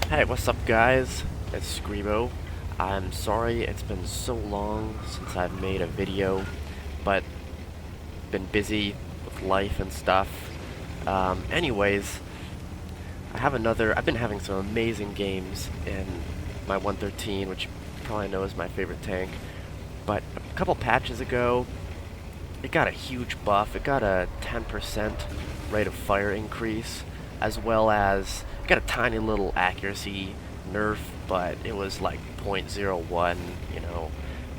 Hey, what's up guys? It's Screamo. I'm sorry it's been so long since I've made a video, but been busy with life and stuff. Anyways, I've been having some amazing games in my 113, which you probably know is my favorite tank. But a couple patches ago, it got a huge buff. It got a 10% rate of fire increase, as well as it got a tiny little accuracy nerf, but it was like 0.01, you know.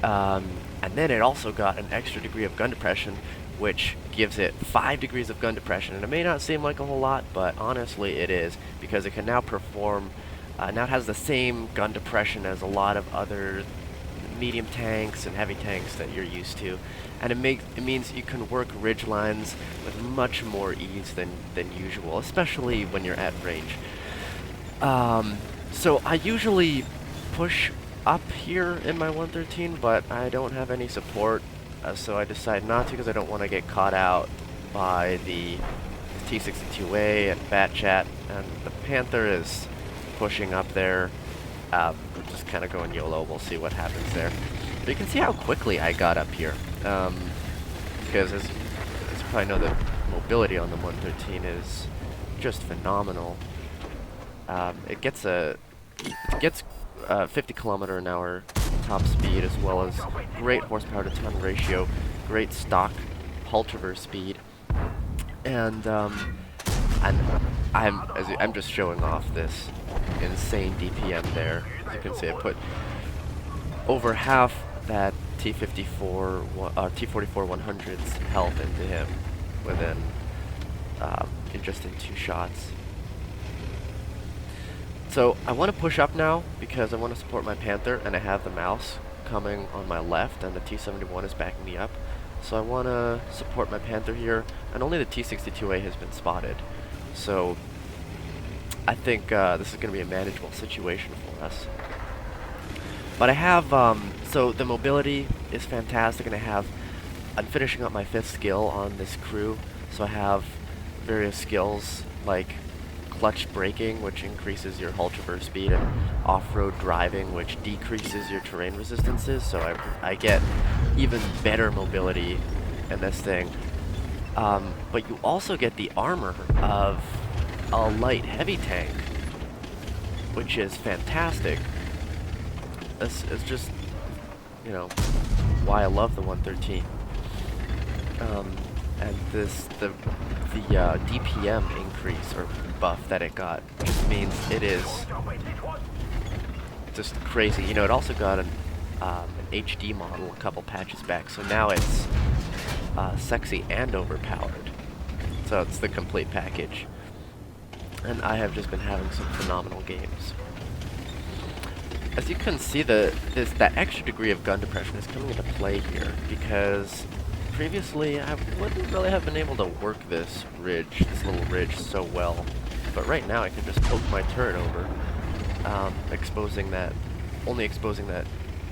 And then it also got an extra degree of gun depression, which gives it 5 degrees of gun depression. And it may not seem like a whole lot, but honestly it is, because it can now perform, now it has the same gun depression as a lot of other medium tanks and heavy tanks that you're used to, and it means you can work ridge lines with much more ease than usual, especially when you're at range. So I usually push up here in my 113, but I don't have any support, so I decide not to, because I don't want to get caught out by the T62A and Bat Chat, and the Panther is pushing up there. We're just kind of going YOLO. We'll see what happens there. But you can see how quickly I got up here, because as you probably know, the mobility on the 113 is just phenomenal. It gets 50 kilometer an hour top speed, as well as great horsepower to ton ratio, great stock hull traverse speed, and I'm just showing off this insane DPM there. As you can see, I put over half that T44 100's health into him within just in 2 shots. So I want to push up now because I want to support my Panther, and I have the mouse coming on my left, and the T71 is backing me up. So I want to support my Panther here, and only the T62A has been spotted. So I think this is going to be a manageable situation for us. But I have, so the mobility is fantastic, and I'm finishing up my 5th skill on this crew, so I have various skills like clutch braking, which increases your hull traverse speed, and off-road driving, which decreases your terrain resistances, so I get even better mobility in this thing. But you also get the armor of a light heavy tank, which is fantastic. It's just, you know, why I love the 113. And the DPM increase or buff that it got just means it is just crazy. You know, it also got an HD model a couple patches back, so now it's sexy and overpowered. So it's the complete package. And I have just been having some phenomenal games. As you can see, that extra degree of gun depression is coming into play here, because previously I wouldn't really have been able to work this little ridge so well. But right now I can just poke my turret over, only exposing that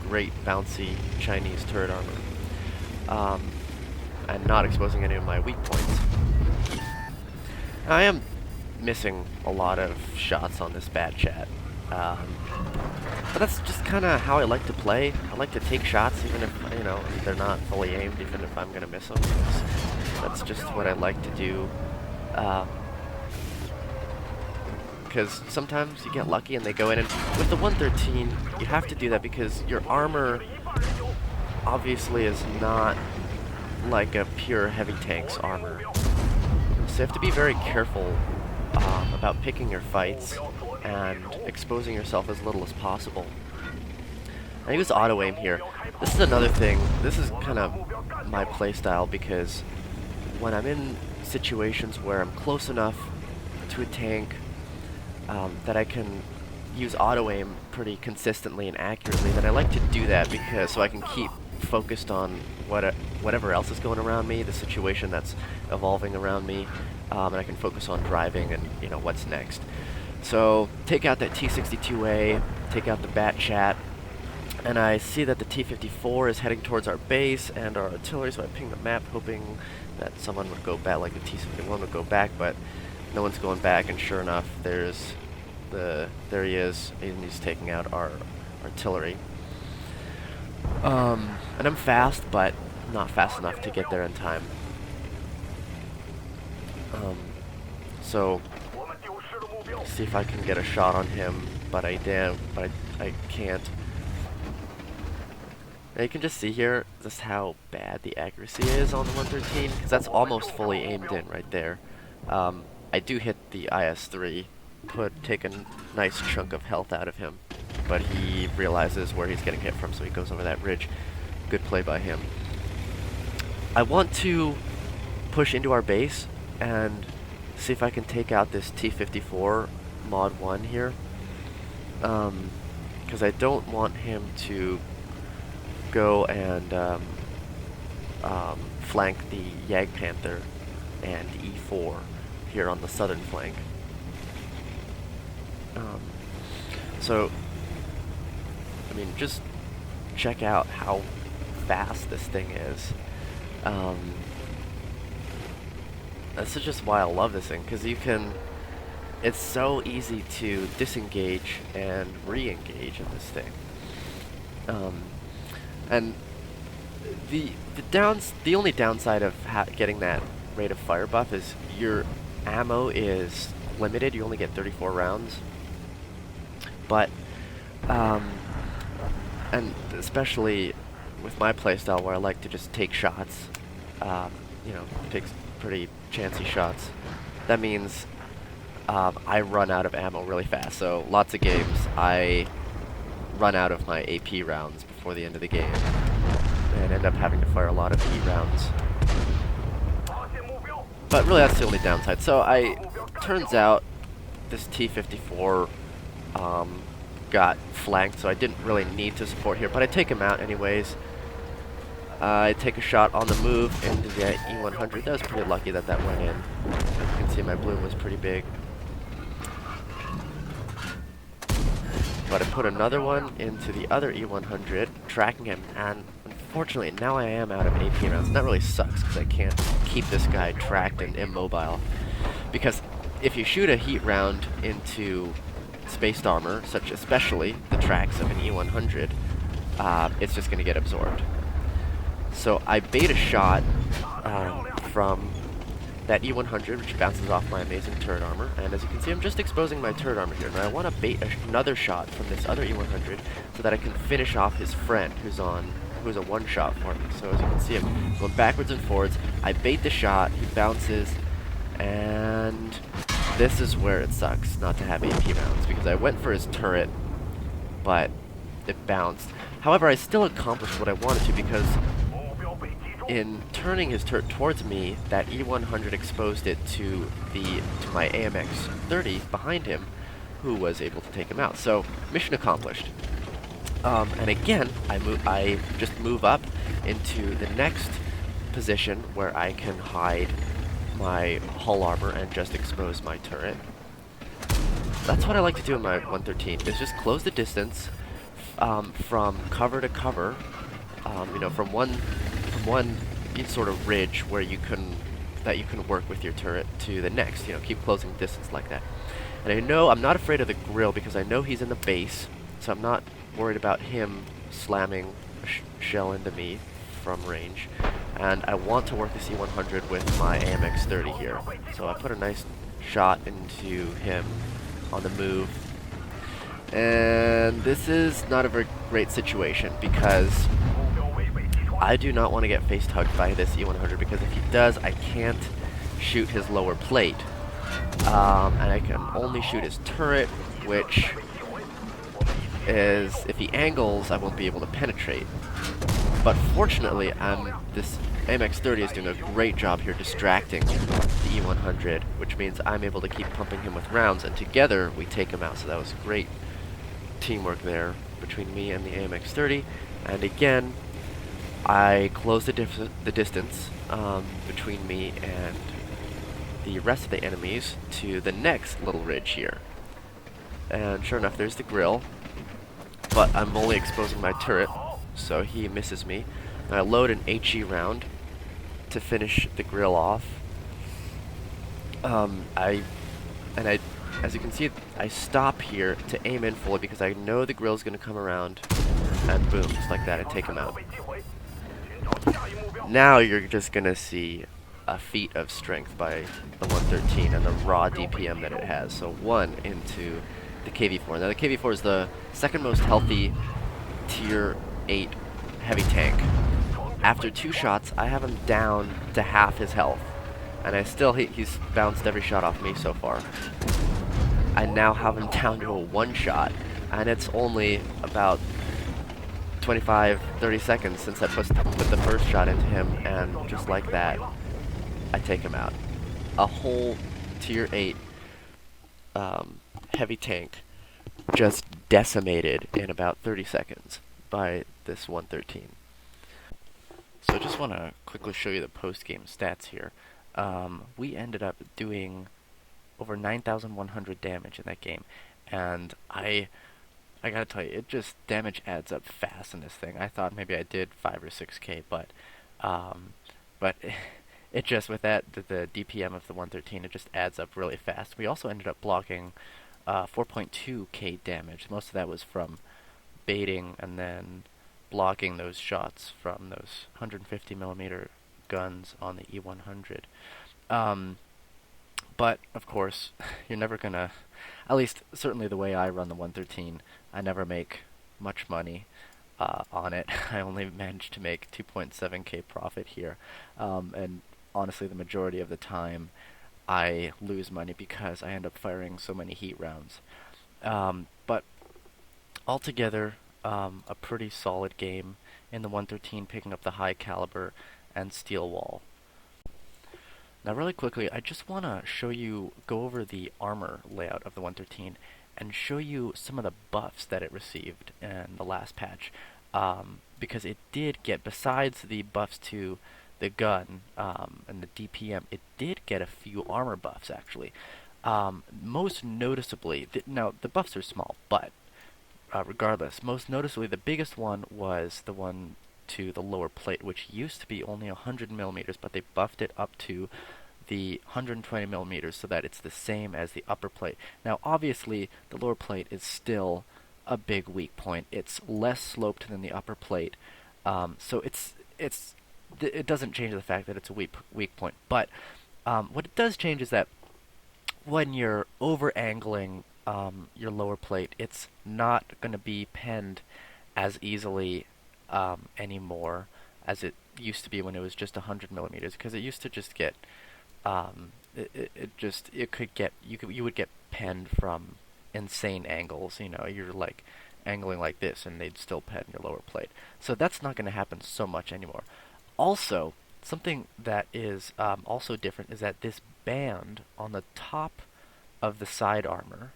great bouncy Chinese turret armor, and not exposing any of my weak points. I am missing a lot of shots on this Bat Chat. But that's just kind of how I like to play. I like to take shots even if, you know, they're not fully aimed, even if I'm going to miss them. That's just what I like to do. Because sometimes you get lucky and they go in, and with the 113, you have to do that because your armor obviously is not like a pure heavy tank's armor. So you have to be very careful about picking your fights and exposing yourself as little as possible. I use auto aim here. This is another thing. This is kind of my playstyle, because when I'm in situations where I'm close enough to a tank that I can use auto aim pretty consistently and accurately, then I like to do that because so I can keep focused on whatever else is going around me, the situation that's evolving around me, and I can focus on driving and, you know, what's next. So take out that T62A, take out the Bat Chat, and I see that the T54 is heading towards our base and our artillery, so I ping the map hoping that someone would go back, like the T71 would go back, but no one's going back, and sure enough, there's There he is, and he's taking out our artillery. And I'm fast, but not fast enough to get there in time. So see if I can get a shot on him, but I can't. Now you can just see here just how bad the accuracy is on the 113, because that's almost fully aimed in right there. I do hit the IS-3, take a nice chunk of health out of him, but he realizes where he's getting hit from, so he goes over that ridge. Good play by him. I want to push into our base and see if I can take out this T-54 Mod 1 here, because I don't want him to go and flank the Jagdpanther and E4 here on the southern flank. So, I mean, just check out how fast this thing is. This is just why I love this thing, because it's so easy to disengage and re-engage in this thing. And the only downside of getting that rate of fire buff is your ammo is limited. You only get 34 rounds. But and especially with my playstyle where I like to just take shots, you know, take pretty chancy shots, that means I run out of ammo really fast. So lots of games I run out of my AP rounds before the end of the game and end up having to fire a lot of E rounds. But really that's the only downside. So turns out this T-54 got flanked, so I didn't really need to support here, but I take him out anyways. I take a shot on the move into the E-100. That was pretty lucky that that went in. As you can see, my bloom was pretty big. But I put another one into the other E-100, tracking him, and unfortunately now I am out of AP rounds. And that really sucks, because I can't keep this guy tracked and immobile. Because if you shoot a heat round into spaced armor, especially the tracks of an E-100, it's just going to get absorbed. So I bait a shot from that E-100, which bounces off my amazing turret armor, and as you can see, I'm just exposing my turret armor here. Now I want to bait another shot from this other E-100 so that I can finish off his friend, who's a one-shot for me. So as you can see, I'm going backwards and forwards. I bait the shot, he bounces, and this is where it sucks not to have AP rounds, because I went for his turret, but it bounced. However, I still accomplished what I wanted to, because in turning his turret towards me, that E-100 exposed it to my AMX-30 behind him, who was able to take him out. So, mission accomplished. And again, I just move up into the next position where I can hide my hull armor and just expose my turret. That's what I like to do in my 113, is just close the distance from cover to cover, you know, from one sort of ridge where you can work with your turret to the next. You know, keep closing distance like that. And I know I'm not afraid of the grill because I know he's in the base, so I'm not worried about him slamming a shell into me from range. And I want to work the C-100 with my AMX-30 here. So I put a nice shot into him on the move. And this is not a very great situation, because I do not want to get face-tugged by this E-100, because if he does, I can't shoot his lower plate. And I can only shoot his turret, which is, if he angles, I won't be able to penetrate. But fortunately, this AMX-30 is doing a great job here distracting the E-100, which means I'm able to keep pumping him with rounds, and together we take him out. So that was great teamwork there between me and the AMX-30. And again, I close the distance between me and the rest of the enemies to the next little ridge here. And sure enough, there's the grill, but I'm only exposing my turret, so he misses me. And I load an HE round to finish the grill off. I as you can see, I stop here to aim in fully because I know the grill's going to come around, and boom, just like that, I take him out. Now you're just going to see a feat of strength by the 113 and the raw DPM that it has. So 1 into the KV-4. Now the KV-4 is the second most healthy tier 8 heavy tank. After 2 shots, I have him down to half his health. And he's bounced every shot off me so far. I now have him down to a 1 shot, and it's only about 25-30 seconds since I put the first shot into him, and just like that, I take him out. A whole tier 8 heavy tank just decimated in about 30 seconds by this 113. So I just want to quickly show you the post-game stats here. We ended up doing over 9,100 damage in that game, and I gotta tell you, damage adds up fast in this thing. I thought maybe I did 5 or 6k, but it just, with that, the DPM of the 113, it just adds up really fast. We also ended up blocking 4.2k damage. Most of that was from baiting and then blocking those shots from those 150mm guns on the E100. But, of course, you're never gonna, at least certainly the way I run the 113, I never make much money on it. I only managed to make 2.7k profit here, and honestly the majority of the time I lose money because I end up firing so many heat rounds. But altogether, a pretty solid game in the 113, picking up the high caliber and steel wall. Now really quickly, I just want to go over the armor layout of the 113 and show you some of the buffs that it received in the last patch, because it did get, besides the buffs to the gun and the DPM, it did get a few armor buffs actually. Most noticeably, now the buffs are small, but regardless, most noticeably the biggest one was the one to the lower plate, which used to be only 100mm, but they buffed it up to the 120mm so that it's the same as the upper plate. Now obviously the lower plate is still a big weak point. It's less sloped than the upper plate, so it doesn't change the fact that it's a weak point. But what it does change is that when you're over angling your lower plate, it's not going to be penned as easily anymore as it used to be when it was just 100mm, because it used to just get you would get penned from insane angles. You know, you're like angling like this and they'd still pen your lower plate. So that's not going to happen so much anymore. Also, something that is also different is that this band on the top of the side armor,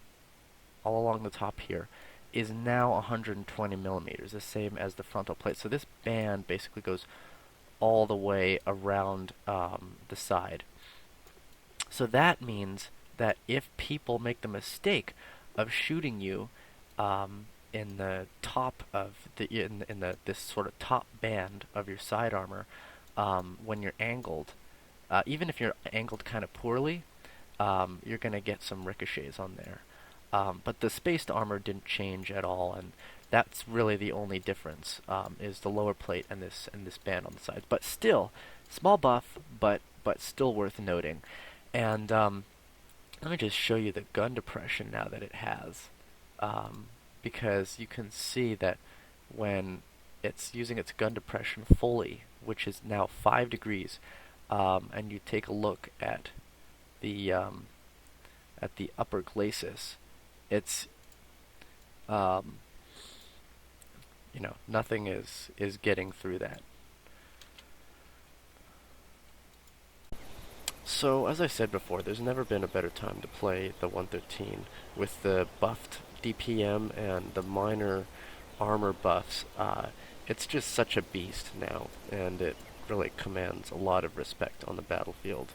all along the top here, is now 120mm, the same as the frontal plate. So this band basically goes all the way around the side. So that means that if people make the mistake of shooting you in the top of this sort of top band of your side armor, when you're angled, even if you're angled kind of poorly, you're gonna get some ricochets on there. But the spaced armor didn't change at all, and that's really the only difference, is the lower plate and this band on the sides. But still, small buff, but still worth noting. And let me just show you the gun depression now that it has, because you can see that when it's using its gun depression fully, which is now 5 degrees, and you take a look at the upper glacis, it's nothing is getting through that. So as I said before, there's never been a better time to play the 113 with the buffed DPM and the minor armor buffs. It's just such a beast now, and it really commands a lot of respect on the battlefield.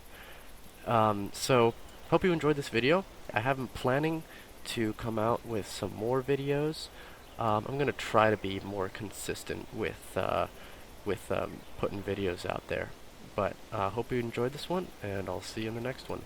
So hope you enjoyed this video. I have been planning to come out with some more videos. I'm going to try to be more consistent with putting videos out there. But hope you enjoyed this one, and I'll see you in the next one.